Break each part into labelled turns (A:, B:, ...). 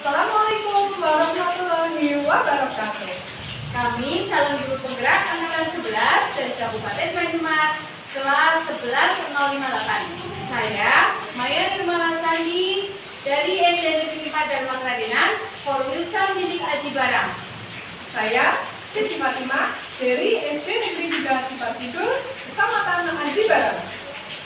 A: Assalamualaikum warahmatullahi wabarakatuh. Kami calon guru penggerak angkatan 11 dari Kabupaten Banyumas, kelas 11.058. Saya Maya Nirmala Sandi dari SD Negeri 4 Dharma Kradenan, Korwilcam Didik Aji Barang.
B: Saya Siti Fatimah dari SD Negeri 3 Cipasidul, Kecamatan Aji Barang.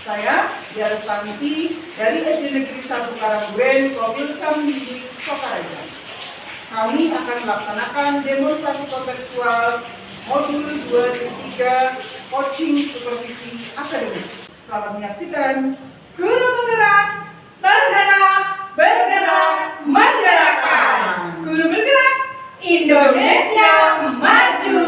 B: Saya Diarus Pamiti dari SD Negeri 1 Karangguren, Korwilcam Didik Sokaraja. Kami akan melaksanakan demonstrasi konseptual modul 2003 coaching supervisi akademik. Selamat menyaksikan Guru Penggerak, bergerak, bergerak, menggerakkan. Guru bergerak, Indonesia maju.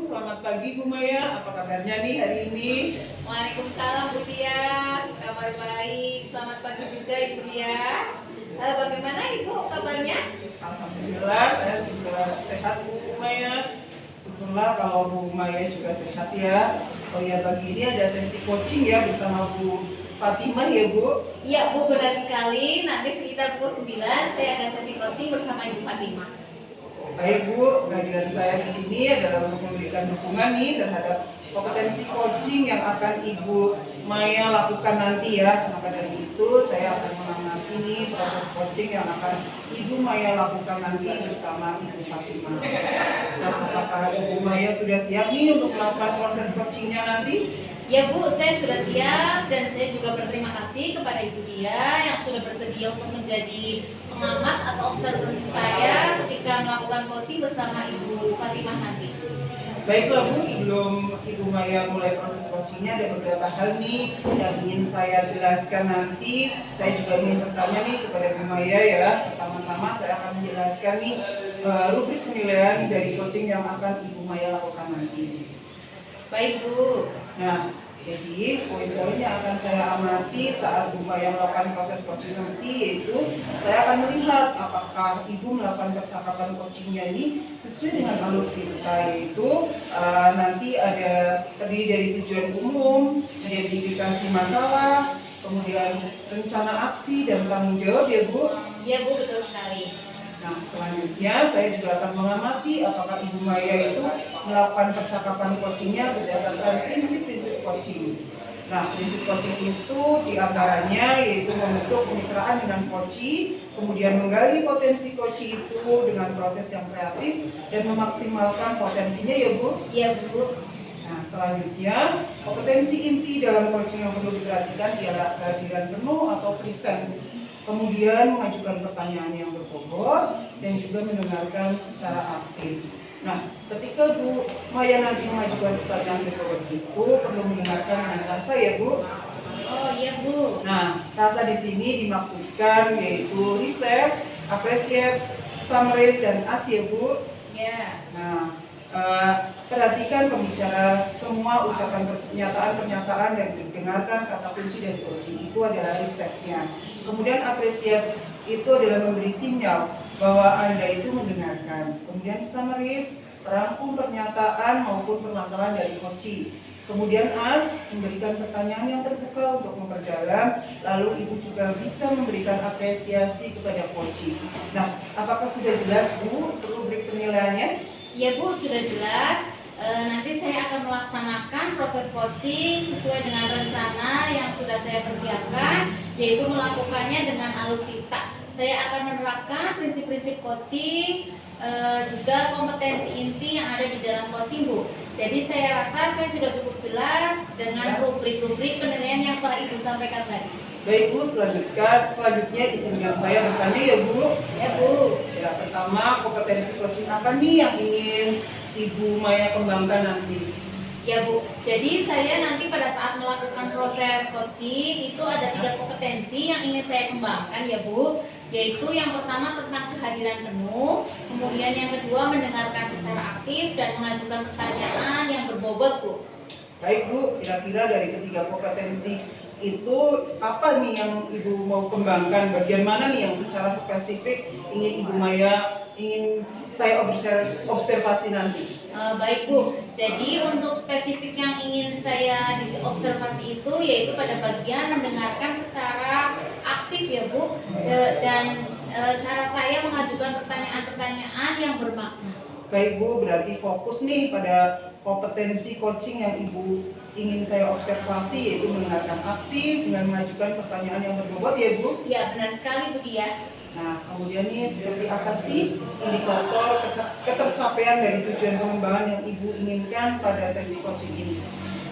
B: Selamat pagi Bu Maya, apa kabarnya nih hari ini?
A: Waalaikumsalam Bu Dia, kabar baik. Selamat pagi juga Ibu Dia. Bagaimana Ibu kabarnya?
B: Alhamdulillah saya juga sehat Bu Maya. Syukurlah kalau Bu Maya juga sehat ya. Oh ya, pagi ini ada sesi coaching ya bersama Bu Fatimah ya Bu?
A: Iya Bu, benar sekali. Nanti sekitar pukul 9 saya ada sesi coaching bersama Ibu Fatimah.
B: Baik Bu, kehadiran saya di sini adalah untuk memberikan dukungan nih terhadap kompetensi coaching yang akan Ibu Maya lakukan nanti ya. Maka dari itu saya akan mengamati nih proses coaching yang akan Ibu Maya lakukan nanti bersama Ibu Fatimah. Nah, apakah Ibu Maya sudah siap nih untuk melakukan proses coachingnya nanti?
A: Ya Bu, saya sudah siap dan saya juga berterima kasih kepada Ibu Dia yang sudah bersedia untuk menjadi pengamat atau observer saya ketika melakukan coaching bersama Ibu Fatimah nanti.
B: Baiklah Bu, sebelum Ibu Maya mulai proses coachingnya ada beberapa hal nih yang ingin saya jelaskan nanti. Saya juga ingin bertanya nih kepada Ibu Maya ya. Pertama-tama saya akan menjelaskan nih rubrik penilaian dari coaching yang akan Ibu Maya lakukan nanti.
A: Baik Bu.
B: Nah, jadi poin-poin yang akan saya amati saat Bu Maya melakukan proses coaching nanti yaitu saya akan melihat apakah Ibu melakukan percakapan coachingnya ini sesuai dengan alur kita, yaitu nanti ada terdiri dari tujuan umum, identifikasi masalah, kemudian rencana aksi dan tanggung jawab ya Bu.
A: Iya Bu, betul sekali.
B: Nah, selanjutnya saya juga akan mengamati apakah Ibu Maya itu melakukan percakapan coachingnya berdasarkan prinsip-prinsip coaching. Nah, prinsip coaching itu diantaranya yaitu membentuk kemitraan dengan coachee, kemudian menggali potensi coachee itu dengan proses yang kreatif dan memaksimalkan potensinya ya Bu.
A: Iya Bu.
B: Nah, selanjutnya kompetensi inti dalam coaching yang perlu diperhatikan ialah kehadiran penuh atau presence. Kemudian mengajukan pertanyaan yang berbobot dan juga mendengarkan secara aktif. Nah, ketika Bu Maya nanti mengajukan pertanyaan berbobot itu perlu mendengarkan dengan rasa ya Bu.
A: Oh iya Bu.
B: Nah, rasa di sini dimaksudkan yaitu reset, appreciate, summarize dan as ya Bu.
A: Ya.
B: Nah, perhatikan pembicara semua ucapan pernyataan yang didengarkan kata kunci dari coaching itu adalah resetnya. Kemudian appreciate itu adalah memberi sinyal bahwa Anda itu mendengarkan. Kemudian summarize, rangkum pernyataan maupun permasalahan dari coaching. Kemudian as, memberikan pertanyaan yang terbuka untuk memperdalam, lalu Ibu juga bisa memberikan apresiasi kepada coaching. Nah, apakah sudah jelas Bu rubrik penilaiannya?
A: Ya Bu, sudah jelas. Nanti saya akan melaksanakan proses coaching sesuai dengan rencana yang sudah saya persiapkan, yaitu melakukannya dengan alur kita. Saya akan menerapkan prinsip-prinsip coaching, juga kompetensi inti yang ada di dalam coaching Bu. Jadi saya rasa saya sudah cukup jelas dengan rubrik-rubrik penilaian yang telah Ibu sampaikan tadi.
B: Baik Bu, selanjutnya izinkan saya bertanya ya Bu.
A: Ya Bu.
B: Ya, pertama kompetensi coaching apa nih yang ingin Ibu Maya kembangkan nanti?
A: Ya Bu, jadi saya nanti pada saat melakukan proses coaching itu ada 3 kompetensi yang ingin saya kembangkan ya Bu. Yaitu yang pertama tentang kehadiran penuh, kemudian yang kedua mendengarkan secara aktif dan mengajukan pertanyaan yang berbobot Bu.
B: Baik Bu, kira-kira dari ketiga kompetensi itu apa nih yang Ibu mau kembangkan? Bagian mana nih yang secara spesifik ingin Ibu Maya ingin saya observasi nanti?
A: Baik Bu, jadi untuk spesifik yang ingin saya diobservasi itu yaitu pada bagian mendengarkan secara aktif ya Bu, dan cara saya mengajukan pertanyaan-pertanyaan yang bermakna.
B: Baik Bu, berarti fokus nih pada kompetensi coaching yang Ibu ingin saya observasi yaitu mendengarkan aktif dengan mengajukan pertanyaan yang berbobot ya Bu?
A: Ya benar sekali Bu Dia.
B: Nah, kemudian nih seperti apa sih indikator ketercapaian dari tujuan pengembangan yang Ibu inginkan pada sesi coaching ini?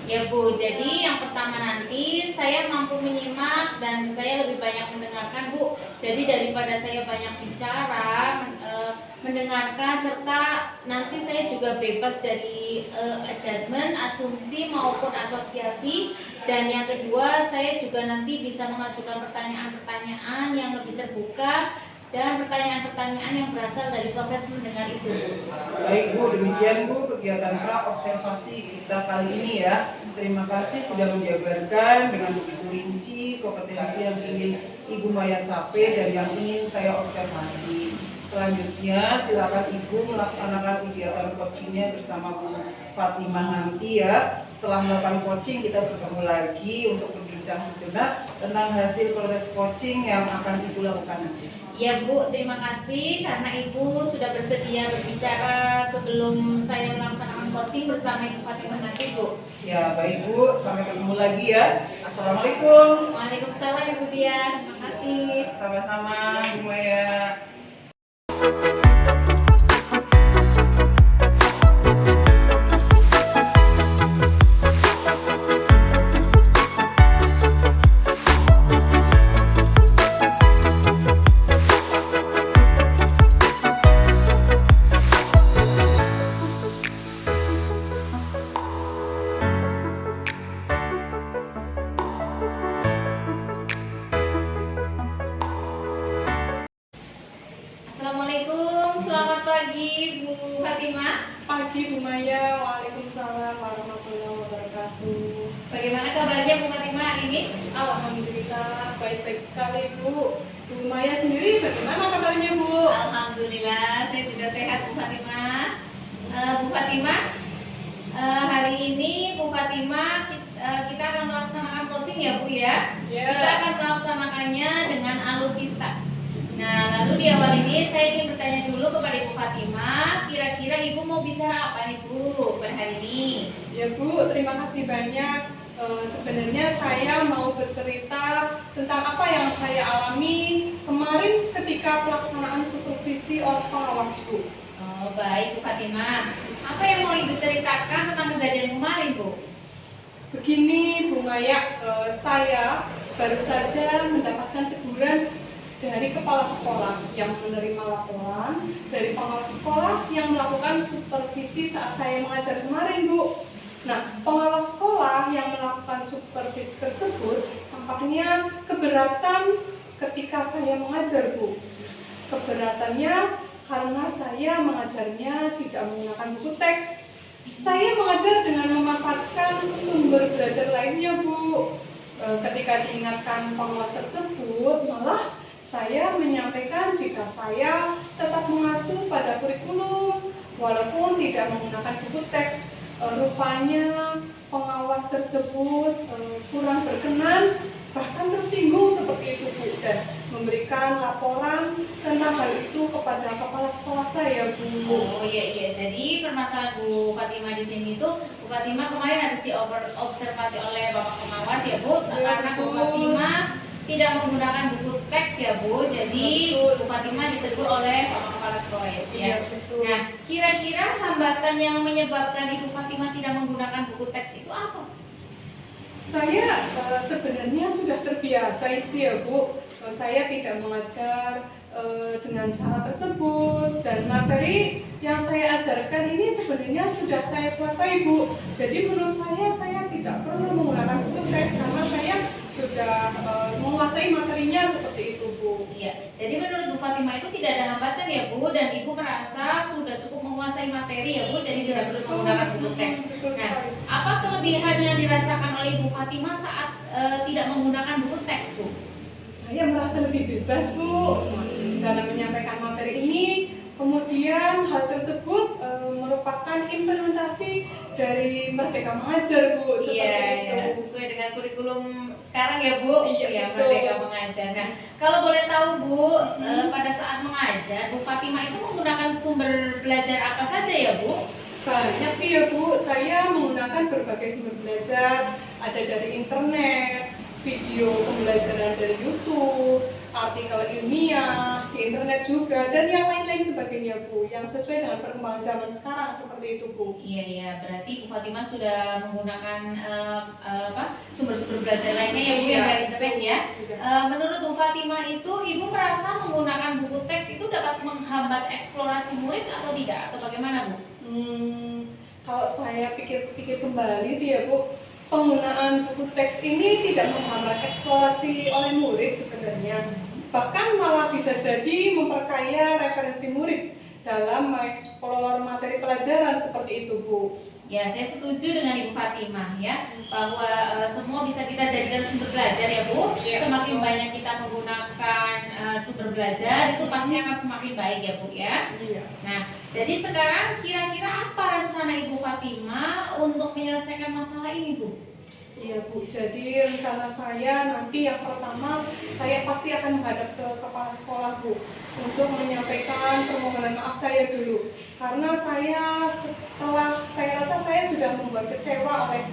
A: Ya Bu, jadi yang pertama nanti saya mampu menyimak dan saya lebih banyak mendengarkan Bu. Jadi daripada saya banyak bicara, mendengarkan serta nanti saya juga bebas dari judgement, asumsi maupun asosiasi. Dan yang kedua saya juga nanti bisa mengajukan pertanyaan-pertanyaan yang lebih terbuka dan pertanyaan-pertanyaan yang berasal dari proses mendengar itu Bu.
B: Baik Bu, demikian Bu kegiatan pra-observasi kita kali ini ya. Terima kasih sudah menjabarkan dengan begitu rinci kompetensi yang ingin Ibu Maya capai dan yang ingin saya observasi. Selanjutnya silakan Ibu melaksanakan kegiatan coachingnya bersama Bu Fatimah nanti ya. Setelah melakukan coaching kita bertemu lagi untuk berbincang sejenak tentang hasil proses coaching yang akan Ibu lakukan nanti.
A: Ya Bu, terima kasih karena Ibu sudah bersedia berbicara sebelum saya melaksanakan coaching bersama Ibu Fatimah nanti Bu.
B: Ya baik Bu, sampai ketemu lagi ya. Assalamualaikum.
A: Waalaikumsalam Ibu Dian, terima kasih.
B: Sama-sama Bu Maya.
A: Assalamualaikum, selamat pagi Bu Fatimah.
C: Pagi Bu Maya, waalaikumsalam warahmatullahi wabarakatuh.
A: Bagaimana kabarnya Bu Fatimah hari ini?
C: Alhamdulillah baik-baik sekali Bu. Bu Maya sendiri bagaimana kabarnya Bu?
A: Alhamdulillah, saya juga sehat Bu Fatimah. Bu Fatimah, hari ini Bu Fatimah kita akan melaksanakan coaching ya Bu ya.
C: Ya.
A: Kita akan melaksanakannya dengan alur kita. Nah, lalu di awal ini saya ingin bertanya dulu kepada Ibu Fatimah, kira-kira Ibu mau bicara apa nih Bu pada hari ini?
C: Ya Bu, terima kasih banyak. Sebenarnya saya mau bercerita tentang apa yang saya alami kemarin ketika pelaksanaan supervisi oleh pengawas Bu.
A: Oh, baik Bu Fatimah. Apa yang mau Ibu ceritakan tentang kejadian kemarin Bu?
C: Begini Bu Maya, saya baru saja mendapatkan teguran dari kepala sekolah yang menerima laporan dari pengawas sekolah yang melakukan supervisi saat saya mengajar kemarin Bu. Nah, pengawas sekolah yang melakukan supervisi tersebut tampaknya keberatan ketika saya mengajar Bu. Keberatannya karena saya mengajarnya tidak menggunakan buku teks. Saya mengajar dengan memanfaatkan sumber belajar lainnya Bu. Ketika diingatkan pengawas tersebut, malah saya menyampaikan jika saya tetap mengacu pada kurikulum walaupun tidak menggunakan buku teks. Rupanya pengawas tersebut kurang berkenan, bahkan tersinggung seperti itu Bu, dan memberikan laporan tentang hal itu kepada kepala sekolah saya Bu.
A: Oh iya, jadi permasalahan Bu Fatimah di sini tuh, Bu Fatimah kemarin habis diobservasi oleh Bapak pengawas ya Bu,
C: Ya,
A: karena Bu
C: betul.
A: Fatimah tidak menggunakan buku teks ya Bu, jadi
C: Betul.
A: Bu Fatimah ditegur oleh Bapak Kepala Sekolah ya Bu ya.
C: Iya, betul.
A: Nah, kira-kira hambatan yang menyebabkan Ibu Fatimah tidak menggunakan buku teks itu apa?
C: Saya sebenarnya sudah terbiasa sih ya Bu. Saya tidak mengajar dengan cara tersebut, dan materi yang saya ajarkan ini sebenarnya sudah saya kuasai Bu. Jadi menurut saya tidak perlu menggunakan buku teks karena saya sudah menguasai materinya seperti itu Bu.
A: Iya, jadi menurut Bu Fatimah itu tidak ada hambatan ya Bu, dan Ibu merasa sudah cukup menguasai materi ya Bu, jadi tidak perlu menggunakan buku teks.
C: Betul
A: Nah,
C: sekali.
A: apa kelebihan yang dirasakan oleh Ibu Fatimah saat tidak menggunakan buku teks Bu?
C: Saya merasa lebih bebas Bu dalam menyampaikan materi ini. Kemudian hal tersebut merupakan implementasi dari Merdeka Mengajar Bu, seperti itu.
A: Iya, sesuai dengan kurikulum sekarang ya Bu.
C: Iya, betul.
A: Merdeka Mengajar. Nah, kalau boleh tahu Bu, pada saat mengajar Bu Fatimah itu menggunakan sumber belajar apa saja ya Bu?
C: Banyak sih ya Bu, saya menggunakan berbagai sumber belajar, ada dari internet, video pembelajaran dari YouTube, artikel ilmiah, di internet juga, dan yang lain-lain sebagainya Bu, yang sesuai dengan perkembangan zaman sekarang seperti itu Bu.
A: Iya, berarti Bu Fatimah sudah menggunakan sumber-sumber belajar lainnya ya Bu
C: Iya,
A: yang dari internet ya.
C: Iya.
A: Menurut Bu Fatimah itu, Ibu merasa menggunakan buku teks itu dapat menghambat eksplorasi murid atau tidak? Atau bagaimana Bu?
C: Kalau saya pikir-pikir kembali sih ya Bu, penggunaan buku teks ini tidak menghambat eksplorasi oleh murid sebenarnya. Bahkan malah bisa jadi memperkaya referensi murid dalam mengeksplor materi pelajaran seperti itu Bu.
A: Ya, saya setuju dengan Ibu Fatimah ya, bahwa semua bisa kita jadikan sumber belajar ya Bu.
C: Iya,
A: Semakin
C: betul.
A: banyak kita menggunakan sumber belajar itu pasti akan semakin baik ya Bu ya.
C: Iya.
A: Nah, jadi sekarang kira-kira apa rencana Ibu Fatimah untuk menyelesaikan masalah ini Bu?
C: Iya Bu, jadi rencana saya nanti yang pertama saya pasti akan menghadap ke kepala sekolah Bu untuk menyampaikan permohonan maaf saya dulu, karena saya rasa saya sudah membuat kecewa oleh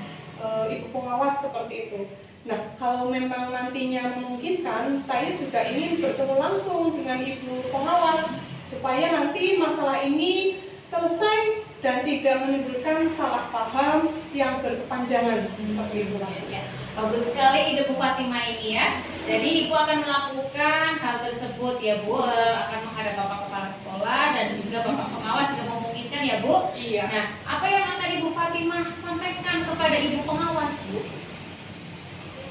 C: ibu pengawas seperti itu. Nah, kalau memang nantinya memungkinkan, saya juga ingin bertemu langsung dengan ibu pengawas supaya nanti masalah ini selesai dan tidak menimbulkan salah paham yang berkepanjangan seperti itulah.
A: Ya, bagus sekali ide Bu Fatimah ini ya. Jadi Ibu akan melakukan hal tersebut ya Bu, akan menghadap Bapak Kepala Sekolah dan juga Bapak Pengawas jika memungkinkan ya Bu.
C: Iya.
A: Nah, apa yang akan Ibu Fatimah sampaikan kepada Ibu Pengawas Bu?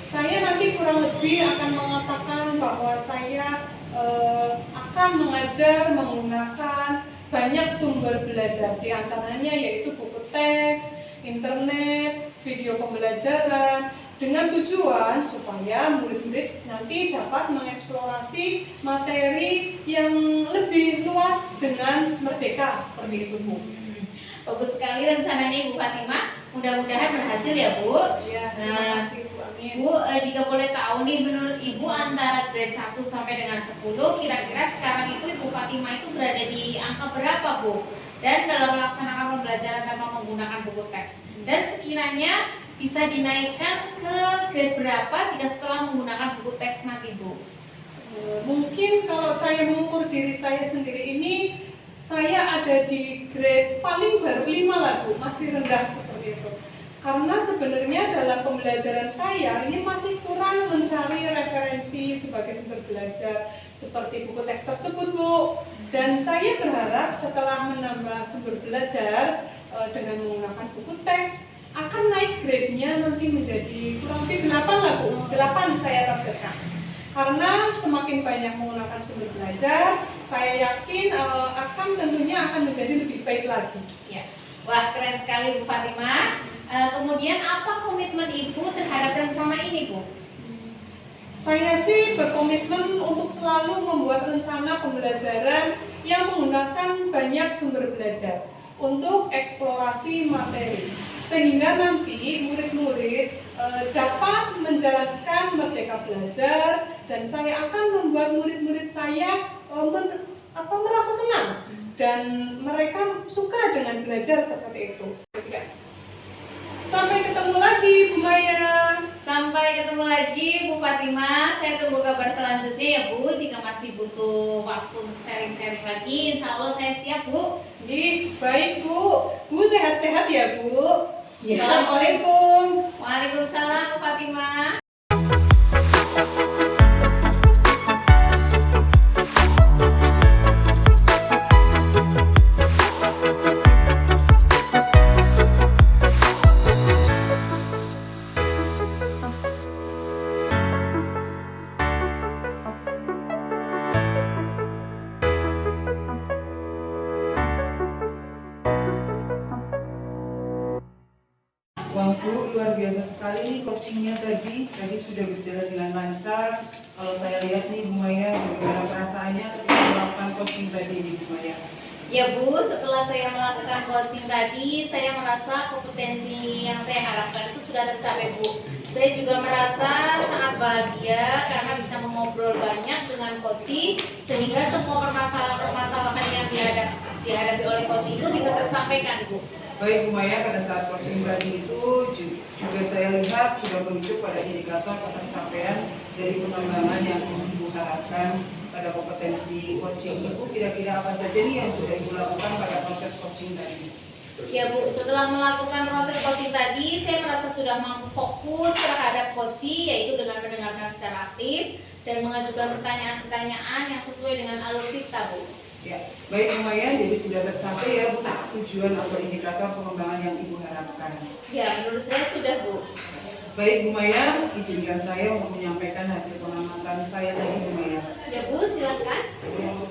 C: Saya nanti kurang lebih akan mengatakan bahwa saya akan mengajar menggunakan banyak sumber belajar, diantaranya yaitu buku teks, internet, video pembelajaran, dengan tujuan supaya murid-murid nanti dapat mengeksplorasi materi yang lebih luas dengan merdeka seperti itu Bu.
A: Bagus sekali rencananya Ibu Fatimah. mudah-mudahan berhasil ya Bu.
C: Ya, terima
A: Nah,
C: kasih Bu. Amin.
A: Bu, jika boleh tahu nih, menurut Ibu antara grade 1 sampai dengan 10, kira-kira sekarang itu Ibu Fatimah itu berada di angka berapa Bu? Dan dalam melaksanakan pembelajaran tanpa menggunakan buku teks. Dan sekiranya bisa dinaikkan ke grade berapa jika setelah menggunakan buku teks nanti Bu?
C: Mungkin kalau saya mengukur diri saya sendiri ini, saya ada di grade paling baru 5 lah Bu, masih rendah seperti itu. Karena sebenarnya dalam pembelajaran saya ini masih kurang mencari referensi sebagai sumber belajar seperti buku teks tersebut Bu. Dan saya berharap setelah menambah sumber belajar dengan menggunakan buku teks akan naik grade-nya nanti menjadi kurang lebih 8 lah Bu. 8 saya targetkan. Karena semakin banyak menggunakan sumber belajar, saya yakin tentunya akan menjadi lebih baik lagi.
A: Ya. Wah, keren sekali Bu Fatimah. Kemudian apa komitmen Ibu terhadap rencana ini Bu?
C: Saya sih berkomitmen untuk selalu membuat rencana pembelajaran yang menggunakan banyak sumber belajar untuk eksplorasi materi, sehingga nanti murid-murid dapat menjalankan merdeka belajar, dan saya akan membuat murid-murid saya merasa senang dan mereka suka dengan belajar seperti itu. Sampai ketemu lagi Bu Maya.
A: Sampai ketemu lagi Bu Fatimah. Saya tunggu kabar selanjutnya ya Bu. Jika masih butuh waktu untuk sharing-sharing lagi, insya Allah saya siap Bu.
C: Baik Bu. Bu sehat-sehat ya Bu.
A: Ya.
C: Assalamualaikum.
A: Waalaikumsalam Bu Fatimah.
B: Wah Bu, luar biasa sekali nih coachingnya tadi sudah berjalan dengan lancar. Kalau saya lihat nih Bu Maya, bagaimana perasaannya ketika melakukan coaching tadi nih Bu Maya?
A: Ya Bu, setelah saya melakukan coaching tadi, saya merasa kompetensi yang saya harapkan itu sudah tercapai Bu. Saya juga merasa sangat bahagia karena bisa mengobrol banyak dengan coach, sehingga semua permasalahan yang dihadapi oleh coach itu bisa tersampaikan Bu.
B: Baik Bu Maya, pada saat coaching tadi itu juga saya lihat sudah menuju pada indikator pencapaian dari pengembangan yang Ibu harapkan pada kompetensi coaching. Ibu kira-kira apa saja nih yang sudah Ibu lakukan pada proses coaching tadi?
A: Ya Bu, setelah melakukan proses coaching tadi, saya merasa sudah mampu fokus terhadap coaching, yaitu dengan mendengarkan secara aktif dan mengajukan pertanyaan-pertanyaan yang sesuai dengan alur dikta Bu.
B: Ya, baik Bu Maya, jadi sudah tercapai ya Bu tujuan atau indikator pengembangan yang Ibu harapkan.
A: Ya, menurut saya sudah Bu.
B: Baik Bu Maya, izinkan saya untuk menyampaikan hasil pengamatan saya tadi Bu Maya.
A: Ya Bu, silakan.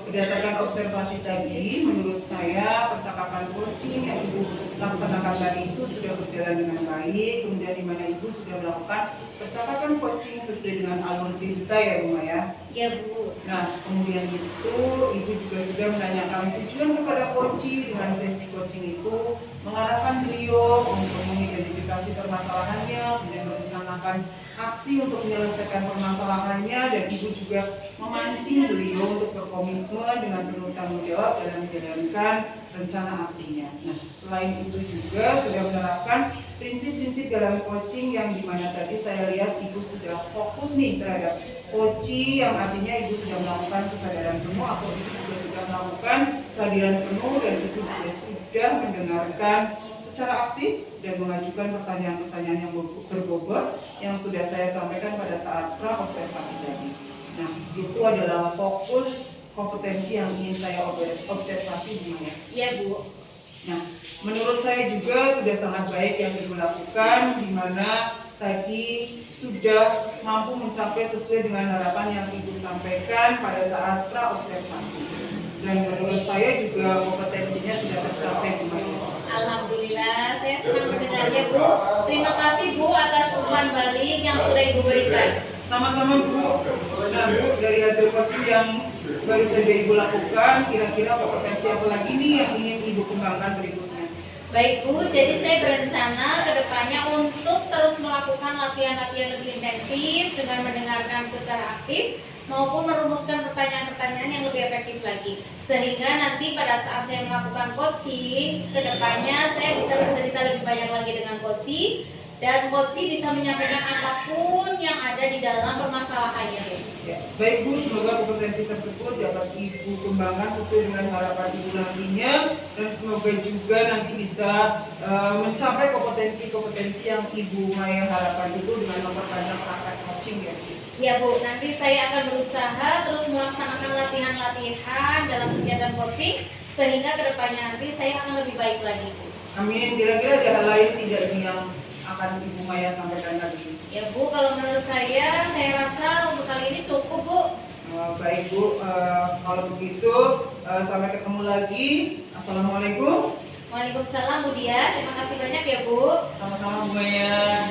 B: Berdasarkan observasi tadi, menurut saya percakapan coaching yang Ibu laksanakan tadi itu sudah berjalan dengan baik, kemudian di mana Ibu sudah melakukan percakapan coaching sesuai dengan alur tinta ya Bu Maya.
A: Ya Bu.
B: Nah, kemudian itu Ibu juga sudah menanyakan tujuan kepada coaching dengan sesi coaching itu, mengarahkan beliau untuk mengidentifikasi permasalahannya, kemudian merencanakan aksi untuk menyelesaikan permasalahannya, dan Ibu juga memancing beliau untuk berkomitmen dengan penuh tanggung jawab dalam menjalankan rencana aksinya. Nah, selain itu juga sudah menerapkan prinsip-prinsip dalam coaching yang dimana tadi saya lihat Ibu sudah fokus nih terhadap coaching, yang artinya Ibu sudah melakukan kesadaran penuh atau Ibu juga sudah melakukan kehadiran penuh, dan Ibu juga sudah mendengarkan secara aktif dan mengajukan pertanyaan-pertanyaan yang berbobot yang sudah saya sampaikan pada saat pra-observasi tadi. Nah, itu adalah fokus kompetensi yang ingin saya observasi di sini.
A: Iya Bu.
B: Nah, menurut saya juga sudah sangat baik yang Ibu lakukan, di mana tadi sudah mampu mencapai sesuai dengan harapan yang Ibu sampaikan pada saat pra-observasi. Dan menurut saya juga kompetensinya sudah tercapai Bu.
A: Alhamdulillah, saya senang mendengarnya Bu. Terima kasih Bu atas umpan balik yang sudah Ibu berikan.
B: Sama-sama Bu. Nah Bu, dari hasil coaching yang baru saja Ibu lakukan, kira-kira kompetensi apa lagi nih yang ingin Ibu kembangkan berikutnya?
A: Baik Bu, jadi saya berencana ke depannya untuk terus melakukan latihan-latihan lebih intensif dengan mendengarkan secara aktif maupun merumuskan pertanyaan-pertanyaan yang lebih efektif lagi. Sehingga nanti pada saat saya melakukan coaching, ke depannya saya bisa bercerita lebih banyak lagi dengan coaching dan coaching bisa menyampaikan apapun yang ada di dalam permasalahannya Bu.
B: Ya, baik Bu, semoga kompetensi tersebut dapat Ibu kembangkan sesuai dengan harapan Ibu nantinya dan semoga juga nanti bisa mencapai kompetensi-kompetensi yang Ibu Maya harapkan itu dengan memperbanyak praktek coaching ya Bu.
A: Ya Bu, nanti saya akan berusaha terus melaksanakan latihan-latihan dalam kegiatan coaching sehingga kedepannya nanti saya akan lebih baik lagi Bu.
B: Amin. Kira-kira ada hal lain tidak ini yang akan Ibu Maya sampaikan lagi?
A: Ya Bu, kalau menurut saya rasa untuk kali ini cukup Bu.
B: Baik Bu, kalau begitu sampai ketemu lagi. Assalamualaikum.
A: Waalaikumsalam Bu Dia, terima kasih banyak ya Bu.
B: Sama-sama Bu Maya.